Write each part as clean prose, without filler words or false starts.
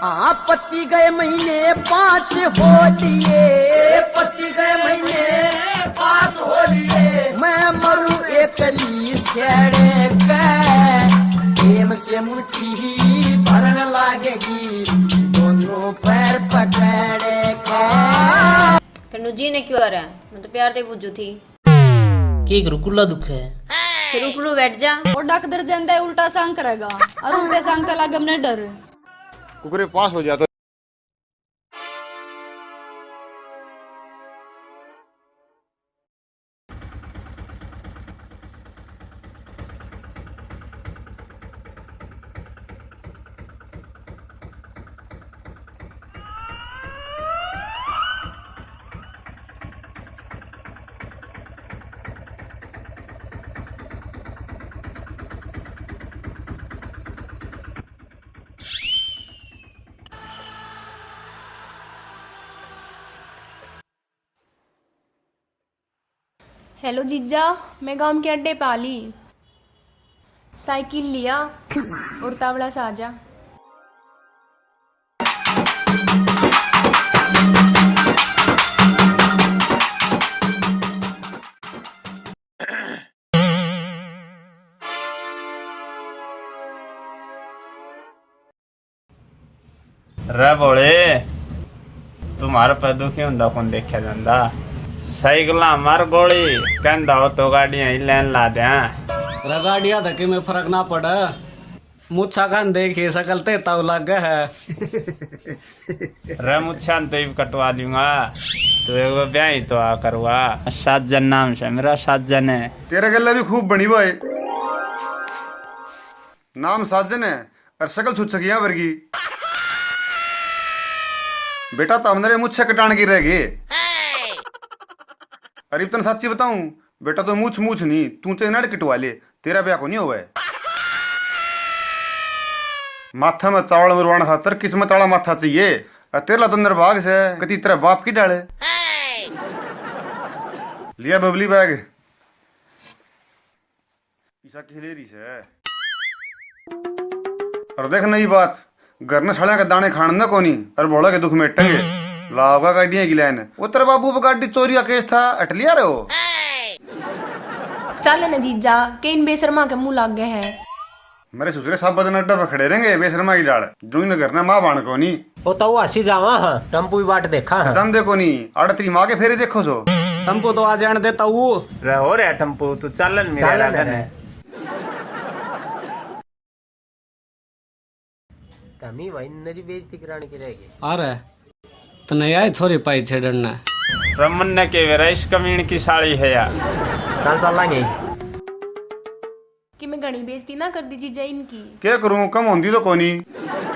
पति गए महीने 5 हो लिए, पति गए महीने 5 हो लिए, मैं मरू एकली सेड़े के, प्रेम से मुट्ठी भरन लागेगी दोनों पैर पकड़े के। फिर जी ने क्यों आ रहा है? मैं तो प्यार से पूछू थी कि रुकुला दुख है। फिर रुकलू बैठ जा। और डॉक्टर जनता उल्टा सांग करेगा और उल्टे सांग का लगे हमने डर कुकरे पास हो जाता। हेलो जीजा, मैं गांव के अड्डे पे आली, साइकिल लिया और तावड़ा से आजा। रे बोले तुम्हारे पे दुखी हुंदा कौन देखा जांदा। साइकिल मार गोली कहंदा हो तो गाड़ियां ही लेन ला दे। गाड़िया धके में फर्क ना पड़ा, मुच्छा कान देखिए सकल ते तव लग है। रे मुच्छा तो ही कटवा दूंगा, तो एक ब्याह ही तो आ करवा। साजन नाम से मेरा साजन है। तेरा गला भी खूब बनी भाई, नाम साजन है और शकल छुट सकिया वर्गी। बेटा तमने मुझसे कटान की रहेगी। अरे तन सच्ची बताऊं बेटा, तो मूछ मूछ नहीं तू तो नड़ कटवा ले, तेरा ब्याह को नहीं हुआ है। माथा में चावल मरवाना था, तर किस्मत वाला माथा चाहिए। तेरा तो निर्भाग से कति तेरा बाप की डाले। लिया बबली बैग ईसा खिलेरी से। और देख नई बात, घर ने सड़िया के दाने खान न कोनी और बोला के दुख में टंगे लागा गाड़ियां की लाइन। वो तेरे बाबू पे गाड़ी चोरी का केस था, अट लिया रे हो। चल न जीजा, के इन बेशर्मा के मुंह लग गए हैं। मेरे ससुरे सब बदन अड्डा पर खड़े रहेंगे बेशर्मा की डाल जो इन घर ने माँ बाण को नहीं। वो तो हसी जावा हां, टम्पू ही बाट देखा हां। जान देखो नहीं आड़ तेरी माँ के फेरे देखो जो। टम्पू तो आ जान देता हूँ। रे हो रे टम्पू तू चलन मेरा लगन है। तमी भाई नरी बेइज्जती कराने की रहेगी। आ रहा तो नहीं आए छोरी पाई छेड़ना। रमन ने के वेरा इस कमीन की साड़ी है यार। चल चलेंगे कि मैं घनी बेइज्जती ना कर दी जीजा इनकी। क्या करूं, कम होंगी तो कोनी।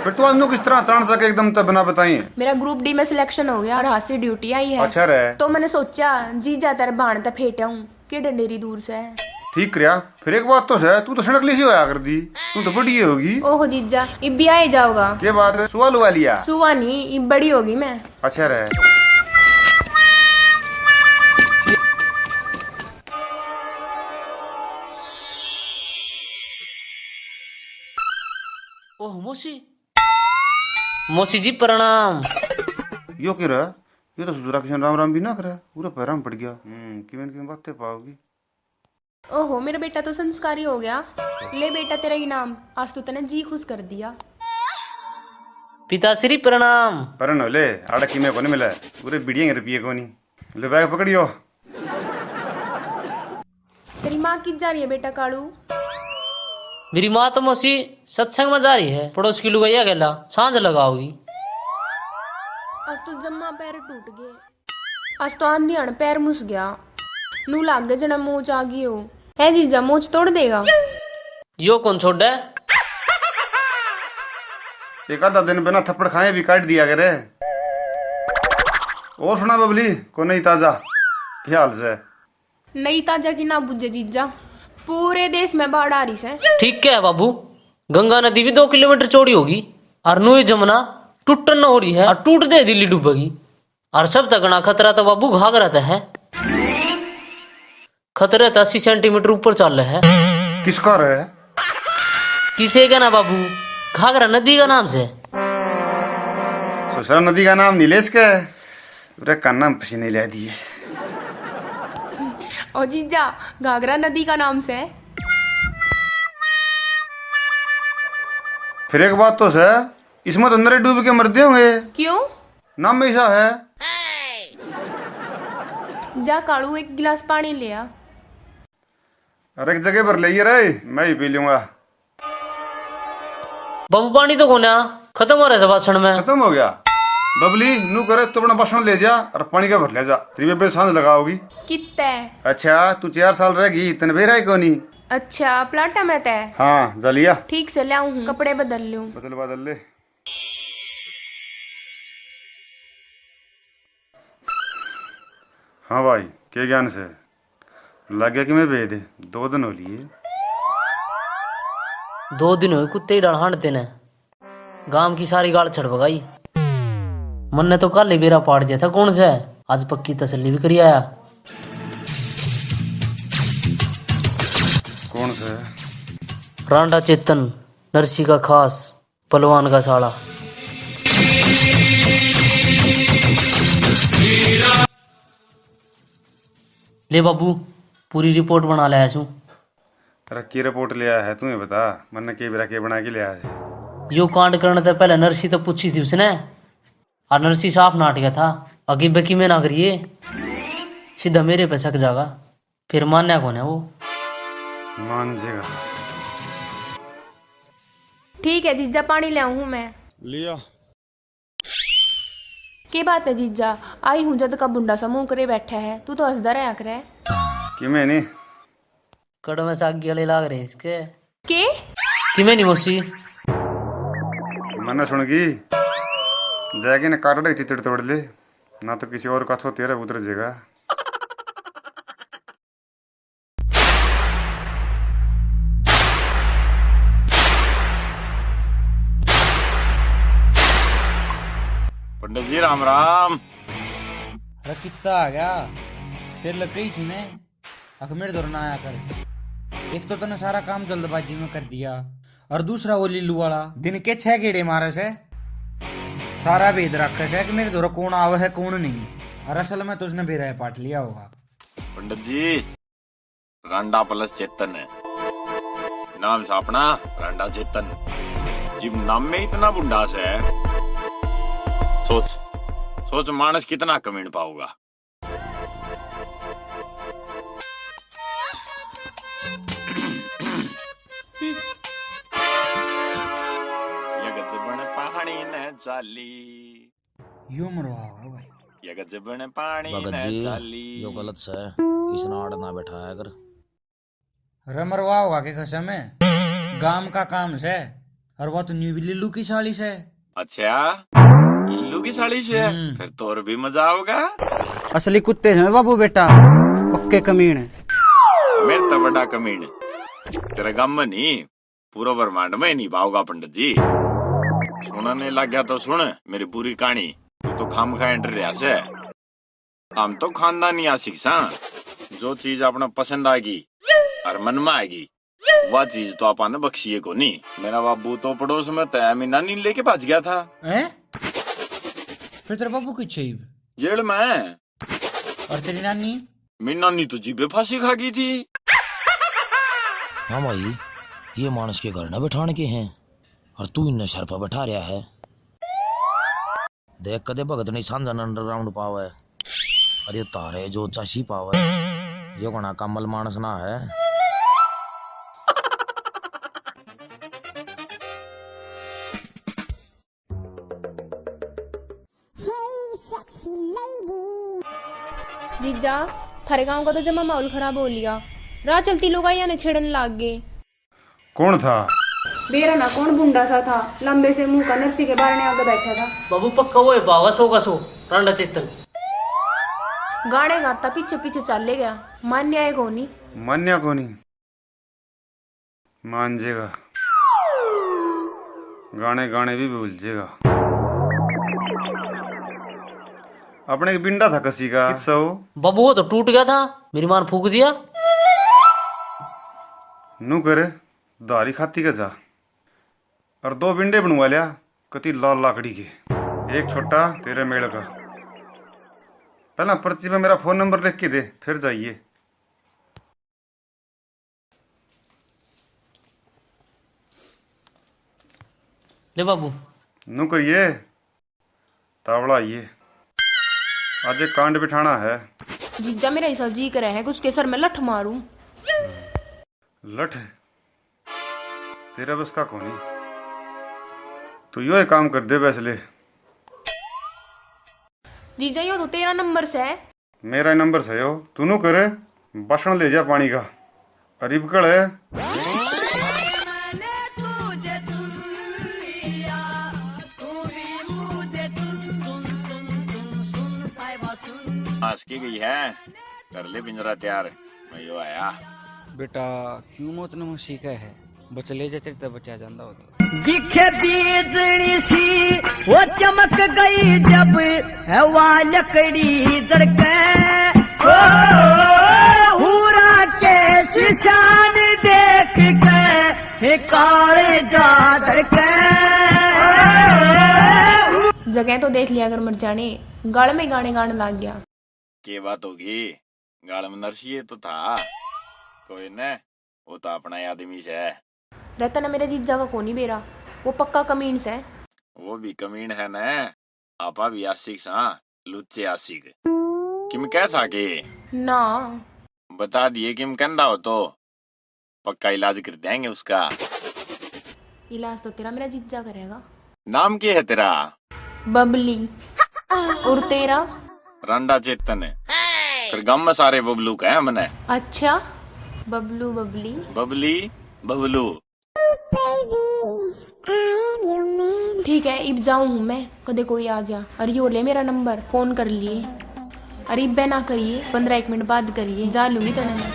फिर तू आज किस तरह अचानक सके एकदम तब बना बताइए। मेरा ग्रुप डी में सिलेक्शन हो गया और हाथ से ड्यूटी आई है। अच्छा रहे तो मैंने सोचा जीजा तेरे बाण तक फेंटा हूँ कि डंडेरी दूर से है। ठीक करया। फिर एक बात तो है, तू तो सड़कली सी होया कर दी, तू तो बड़ी होगी। ओहो जीजा, इब भी आए जाओगा। क्या बात है, सुआ लुआ लिया? सुआ नहीं, इब बड़ी होगी मैं। अच्छा रहे। ओह मौसी, मौसी जी प्रणाम। यो क्या रहा, ये तो ससुरा किशन राम राम भी ना करे, पूरा पैराम पड़ गया। किमें बातें पाओगी। ओहो मेरा बेटा तो संस्कारी हो गया। ले बेटा तेरा इनाम, आज तो तने जी खुश कर दिया। पिताश्री प्रणाम। परन ले आड़ा किमे को नहीं मिला, पूरे बिड़िया रुपये को नहीं। ले बैग पकड़ियो। तेरी माँ किस जा रही है बेटा कालू? मेरी माँ तो मौसी सत्संग में जा रही है, पड़ोस की लुगैया गला सांझ लगाओगी। आज तो जम्मा पैर टूट गए, आज तो आंधी पैर मुस गया। नू लाग गए जना मोच आ गई हो। है जीजा मोच तोड़ देगा। यो कौन छोड़ है? एक आधा दिन बिना थप्पड़ खाए भी काट दिया करे। और सुना बबली को नहीं ताजा क्या हाल से? नई ताजा की ना बुझे जीजा, पूरे देश में बाढ़ आ रही है। ठीक क्या है बाबू, गंगा नदी भी 2 किलोमीटर चौड़ी होगी और नू जमुना टूटन न हो रही है और टूट दे दिल्ली डूबेगी। और सब तक खतरा तो बाबू घाघरा है, खतरे 80 सेंटीमीटर ऊपर चल रहा है। किसका रहे? किसे का ना बाबू, घाघरा नदी का नाम से। दूसरा नदी का नाम नीलेश का है। पूरे कान्ना में पसीने ले दिए। और जीजा घाघरा नदी का नाम से है। फिर एक बात तो है, इसमें तो अंदर ही डूब के मरते होंगे। क्यों? नाम में ऐसा है। जा कालू एक गिलास पानी ले आ। अरे एक जगह पर ले रे, मैं ही पी लूंगा। बाबू पानी तो कोना खत्म हो रहा है भाषण में। खत्म हो गया। बबली नू करे तो अपना भाषण ले जा और पानी का भर ले जा। तेरी बेबे सांझ लगाओगी। कितने? अच्छा तू 4 साल रहेगी, तन बेरा ही कोनी। अच्छा प्लाटा में तय। हाँ जा लिया। ठीक से लाऊं हूँ, कपड़े बदल लूं। बदल ले। हाँ भाई के ज्ञान से लग गया कि मैं भेज दे। 2 दिन हो लिए। 2 दिन हुए कुत्ते ही डहांडते ने, गांव की सारी गाड़ छड़ भगाई। मन ने तो कल ही बेरा पाड़ दिया था। कौन सा है? आज पक्की तसल्ली भी करी आया। कौन सा है? रांडा चेतन, नरसी का खास, पलवान का साला। ले बाबू पूरी रिपोर्ट बना लाया छू। अरे की रिपोर्ट ले आया है तुम्हें बता। मन के बेरा के बना के ले आया है। यो कांड करने से पहले नरसी तो पूछी थी उसने, और नरसी साफ नाट गया था। अगी बकी में ना करिए, सीधा मेरे पे शक जागा। फिर मान्या कौन है वो? मान जाएगा। ठीक है जीजा पानी ले आऊं हूँ मैं। लिया। के बात है जीजा, आई हूँ जद का बुंडा सा मुंह करे बैठा है। तू तो हंसदा रहा करे। कि मैं नहीं कड़ में सागी वाले लाग रहे इसके। के? कि मैं नहीं मौसी। मैंने सुन की जाएगी ना काट चिचड़ तोड़ ले, ना तो किसी और का तो तेरा उतर जाएगा। पंडित जी राम राम। अरे कितना आ गया? तेरे लग गई थी ने अखमेर दौड़ना आया कर। एक तो तूने सारा काम जल्दबाजी में कर दिया, और दूसरा वो लीलू वाला दिन के 6 गेड़े मारे से सारा भेद रखा है कि मेरे दौरा कौन आवे है कौन नहीं। और असल में तुझने बेरा पाट लिया होगा। पंडित जी रांडा प्लस चेतन है नाम से अपना। रांडा चेतन जिब नाम में इतना बुंडास है। सोच मानस कितना कमीण पाऊंगा। पानी न चाली यो मरवा होगा भाई। ये गजबन पानी भगत न जी चाली। यो गलत है, इस नाड़ ना बैठाया कर। अरे मरवा होगा के कसम है, गांव का काम से। और वो तो न्यू लिल्लू की साली से। अच्छा लिल्लू की साड़ी से है? फिर तो और भी मजा आओगा। असली कुत्ते हैं बाबू बेटा, पक्के कमीन है। मेरे तो बड़ा कमीन तेरे गम में नहीं, पूरा ब्रह्मांड में नहीं पाओगा पंडित जी। सुनने लग गया तो सुन मेरी पूरी कहानी। तू तो खाम खा एंटर रहा से। हम तो खानदानी आशिक सा। जो चीज अपना पसंद आएगी और मन में आएगी वह चीज तो अपन ने बख्शिए को नहीं। मेरा बाबू तो पड़ोस में तय मीना नी लेके भाज गया था। फिर तेरे बाबू की चाहिए जेल में। और तेरी नानी? मेरी नानी तो जीबे फांसी खा गई थी। हाँ भाई ये मानस के घर न बैठाने के हैं, और तू इन्हें सर पर बैठा रहा है। देख कदे भगत नहीं सांझन अंडरग्राउंड पावा है, और ये तारे जो चाशी पावा है, ये कोना कमल मानस ना है। जीजा थारे गांव का तो जमा माहौल खराब हो लिया। राह चलती लोग आई ने छेड़न लाग गए। कौन था? बेरा ना कौन बुंडा सा था, लंबे से मुंह का नरसी के बारने आगे बैठा था। बाबू पक्का वो है बावा सो का सो रांडा चेतन। गाने गाता पीछे पीछे चले गया। मान्या है कोनी? मान्या कोनी मान जाएगा। गाने गाने भी भूल जाएगा। अपने एक बिंडा था कसी का किस्सा हो। बाबू वो तो टूट गया था, मेरी मां ने फूक दिया। नू करे दारी खाती का जा, और 2 बिंडे बनवा लिया कति लाल लाकड़ी के। एक छोटा तेरे मेल का। पहला पर्ची में मेरा फोन नंबर लिख के दे, फिर जाइए। ले बाबू। नू करिए, तावड़ा आइए। आज एक कांड बिठाना है। जीजा मेरा ऐसा जी करे है कि उसके सर में लठ मारूं। लठ तेरा बस का कोनी। तू यो एक काम कर दे वैसले। जीजा यो तो तेरा नंबर से है। मेरा नंबर से हो, तू नु करे बासण ले जा पानी का। अरीब कड़ है। आज की गई है, कर ले पिंजरा तैयार, मैं यो आया। बेटा क्यों मौत न सीखा है, बच ले जा तेरे बचा जाता होता। दिखे बीजड़ी सी वो चमक गई जब हवा लकड़ी जड़के, पूरा के शिशान देख के काले जा धड़के। जगह तो देख लिया अगर मर जाने, गल में गाने गाने लग गया। के बात होगी, गाल में नरसिए तो था कोई न, वो तो अपना आदमी से है। रहता ना मेरे जीजा का कोनी बेरा, वो पक्का कमीन से है। वो भी कमीन है न, आपा भी आशिक सा, लुच्चे आशिक। किम कह था के ना बता दिए किम कहना हो तो पक्का इलाज कर देंगे उसका। इलाज तो तेरा मेरा जीजा करेगा। नाम क्या है तेरा? बबली। और तेरा? रंडा चेतन। फिर गम में सारे बबलू का है मने। अच्छा, बबलू बबली बबली बबलू। ठीक है, इब जाऊं हूँ मैं, कदे कोई आ जा। अरे यो ले मेरा नंबर, फोन कर लिए। अरे इब ना करिए, 15-1 मिनट बाद करिए, जा लूंगी तेरा मैं।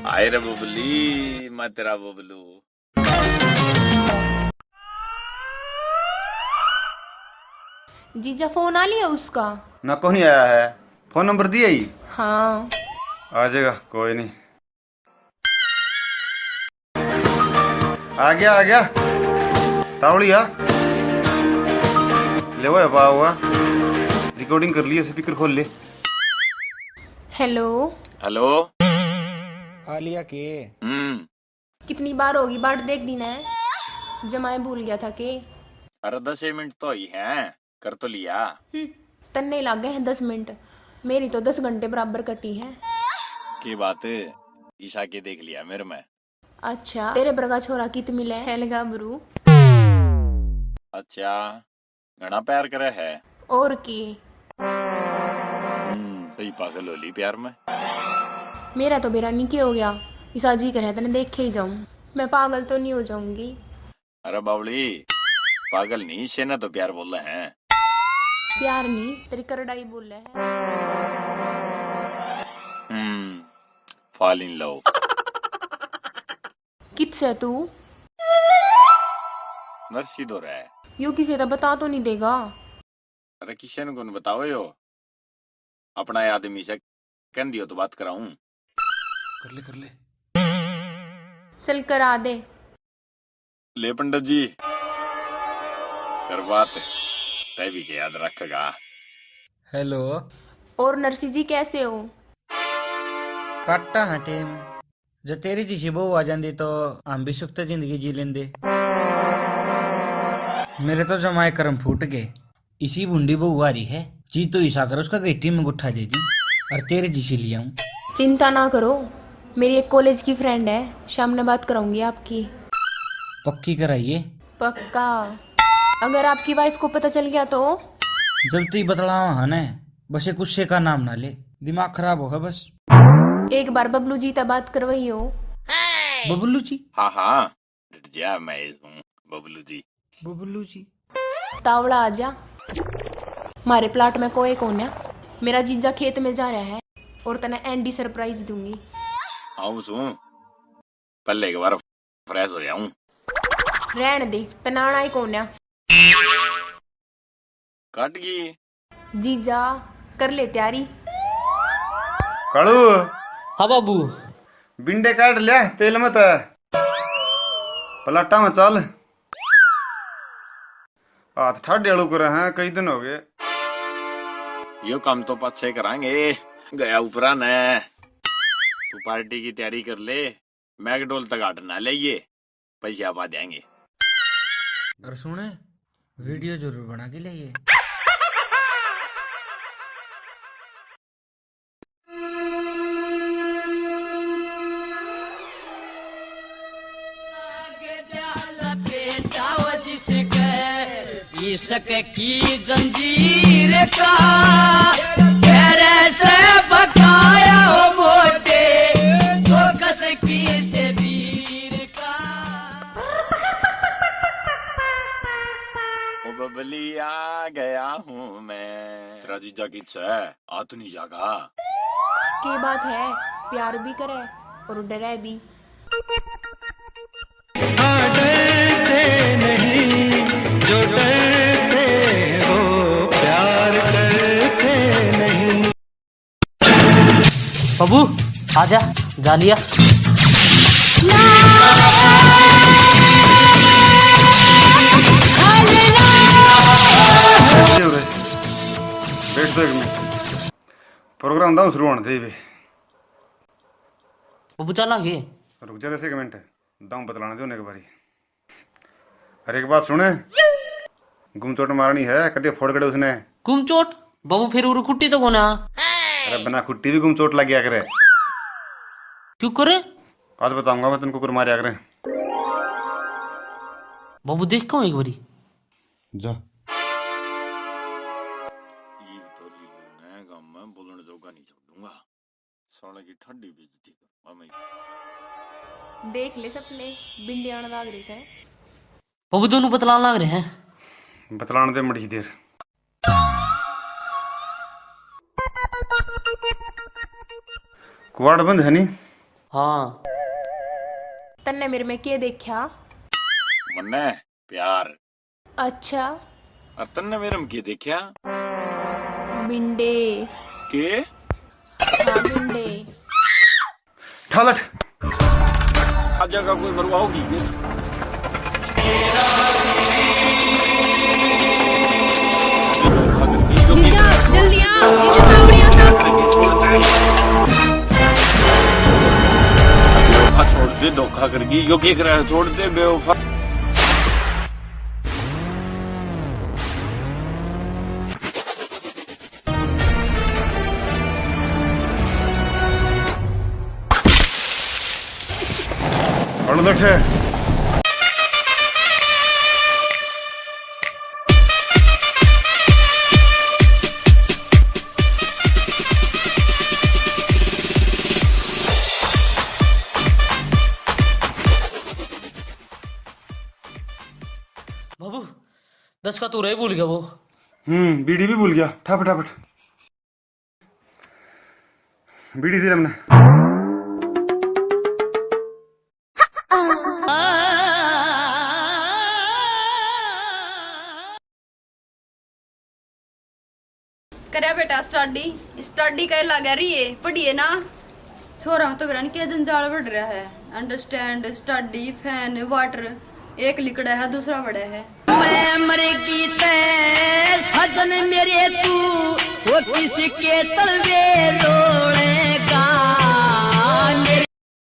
आए रे बबली, मैं तेरा बबलू। जीजा फोन आ लिया उसका? ना को नहीं आया है, फोन नंबर दिया ही। हाँ आ जाएगा, कोई नहीं। आ गया तावड़ी आ ले वो पा हुआ। रिकॉर्डिंग कर लिए, स्पीकर खोल ले। Hello hello. आ लिया के कितनी बार होगी, बाट देख दी ना, जमाए भूल गया था के। अरे 10 मिनट तो ही हैं, कर तो लिया। तन्ने लग गए हैं 10 मिनट, मेरी तो 10 घंटे बराबर कटी है। की बात ईशा के देख लिया मेरे में। अच्छा, तेरे बरगा छोरा कित मिले है बरू। अच्छा, घना प्यार करे है। और की सही पागल होली प्यार में। मेरा तो बेरा नहीं हो गया, ईसा जी करे तने देखे ही जाऊं, मैं पागल तो नहीं हो जाऊंगी। अरे बावली, पागल नहीं से ना तो प्यार बोल रहे हैं। प्यार नहीं, तेरी करड़ाई बोल रहे हैं। Fall in love. कित से तू? नर्सी तो रहा है। यू किसे तो बता तो नहीं देगा। अरे किशन को बताओ यो, अपना आदमी से कह दियो तो बात कराऊं। कर ले चल करा दे। ले पंडित जी, कर बात, तय भी के याद रखेगा। हेलो। और नरसी जी कैसे हो? काटा है टेम, जब तेरी जैसी बहू आ जाती तो हम भी सुख जिंदगी जी लेंदे। मेरे तो जमाए कर्म फूट गए, इसी भुंडी बहू आ रही है, जी तो ईसा कर उसका गट्टी में गुट्ठा दे दी और तेरे जैसी लिया हूँ। चिंता ना करो, मेरी एक कॉलेज की फ्रेंड है, शाम में बात कराऊंगी आपकी। पक्की कराइए। पक्का। अगर आपकी वाइफ को पता चल गया तो? जब तू बतलावा है न, बस एक गुस्से का नाम ना ले, दिमाग खराब होगा बस। एक बार बबलू जी तब बात करवाई हो। बबलू जी? हाँ हाँ, डट जा, मैं हूँ बबलू जी। बबलू जी तावड़ा आजा, हमारे प्लाट में कोई कौन है, मेरा जीजा खेत में जा रहा है और तने एंडी सरप्राइज दूंगी। आऊँ सू, पहले एक बार फ्रेश हो जाऊं। रहन दे, तनाना ही कौन है। कट गई। जीजा कर ले तैयारी। कालू। हाँ बाबू। बिंडे काट लिया, तेल मत, पलाटा में चल। हाथ ठाडे आलू करे हैं, कई दिन हो गए। यो काम तो पछे करांगे, गया ऊपरा ने। तू पार्टी की तैयारी कर ले, मैकडोल तक आर्डर ना ले, पैसे आप देंगे। और सुने, वीडियो जरूर बना के लाइए। इश्क की जंजीर का गहरे से बकाया हो मोटे, सोकस की शबीर का। ओ बबली आ गया हूँ मैं। तेरा जीजा की है, आ तो नहीं जागा। के बात है, प्यार भी करे और डरे भी। बाबू आजा, जा लिया। बैठ दो एक मिनट, प्रोग्राम दाऊ शुरू होने दे। बाबू चला गे, रुक जा 10 मिनट, दाऊ बतलाने दे एक बारी। अरे एक बात सुने, गुमचोट मारनी है, कदे फोड़ कड़े उसने। गुमचोट? बाबू फिर उर कुट्टी तो कोना। अरे बिना खुट्टी भी गुमचोट लग गया करे। क्यों करे? आज बताऊंगा मैं तुमको, मारिया करे। बाबू देख को एक बारी जा। ये तो लीलो ने गांव में बोलने जोगा नहीं छोड़ूंगा, साले की ठंडी बेइज्जती कर। मैं देख ले सपने, बिंडियान लाग रही है। बाबू दोनों बतलान लग रहे हैं। बतलाने दे मड़ी देर। कुआड़ बंद है नी? हाँ। तन्ने मेरे में क्या देखा? मन्ने प्यार। अच्छा, और तन्ने मेरे में क्या देखा? बिंडे के? हाँ बिंडे। ठालट आजा का कोई बरवा होगी। जीजा जल्दी आ, जीजा तावड़िया छोड़ दे, धोखा करगी। यो क्या करे, छोड़ दे बेवफा। बैठे। बाबू 10 का तो रहे भूल गया वो। बीड़ी भी भूल गया। ठा फटाफट बीड़ी दी हमने। करे बेटा स्टडी का लगा रही है, पढ़िए ना। छोरा तो बेरा के जंजाल बढ़ रहा है। अंडरस्टैंड, स्टडी, फैन, वाटर, एक लिखड़ा है दूसरा बड़ा है। मैं मरेगी तै सजन मेरे तू, वो किसके तलवे रोड़ेगा।